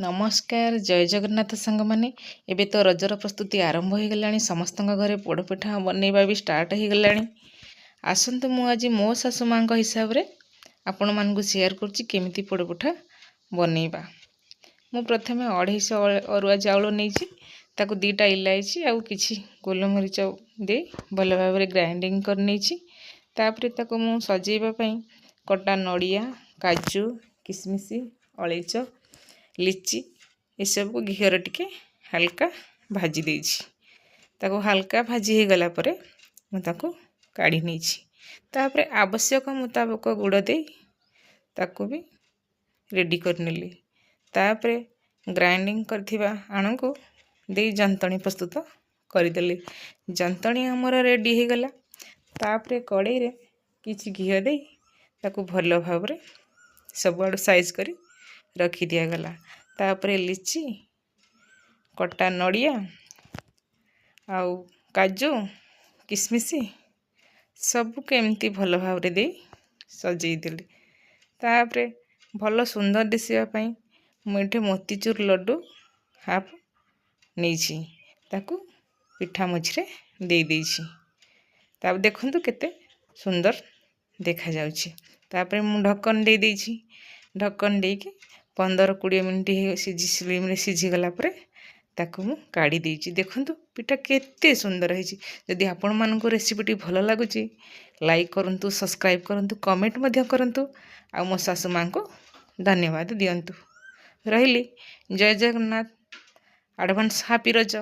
नमस्कार जय जगन्नाथ सांग मैंने एबे तो रजर प्रस्तुति आरंभ हो गलानी समस्त घरे पोड़पिठा बनैबा भी स्टार्ट हो गलानी। आसतु मु आज मो सासु माँ हिसाब से आपण मानू शेयर करुच्ची केमिति पोड़पिठा बनैबा। मु प्रथमे 250 अरुआ चाउल नहीं ताकू दीटा इलायची आउ किछि गोलमरीच दे भल भाव ग्राइंडिंग कर नहीं तापर ताकू मु सजेबा पई कटा नड़िया काजू किसमिश अलैच लिची ये सब को घीर टिके हल्का भाजी देछि ताको हल्का भाजी हो गला परे मुझे काढ़ी नहीं तापर आवश्यक मुताबक गुड़ दे ताको भी रेडी करनेली तापर ग्राइंडिंग करथिबा आण को दे जंतणी प्रस्तुत करदेली। जंतणी हमर रेडी हो गला तापर कड़ाई रे किछि घी दे ताको भल भाव रे सब आड़ साइज करी रखी दिया गला। तापर लिची कटा नड़िया आउ काजू किसमिश सबको एमती भल भाव रे दे सजेदेली। तापर भल सुंदर दिखापी मुझे मोतीचूर लड्डू हाफ नहीं ताकू पिठा मझे दे देछि ताप देखंतु केते सुंदर देखा जाउछि। तापर मु ढक्कन दे देछि ढक्कन दे के 15-20 मिनट सिझी स्लिम रे सिझी गला परे ताकू मु काढ़ी देछि। देखंतु पिठा केते सुंदर है। जदि आपण मानको रेसिपीटी भल लागुछि लाइक करंतु सब्सक्राइब करंतु कमेंट मध्य करंतु आ मो सासु माँ को धन्यवाद दियंतु। रहिली जय जगन्नाथ एडवांस हैप्पी रज।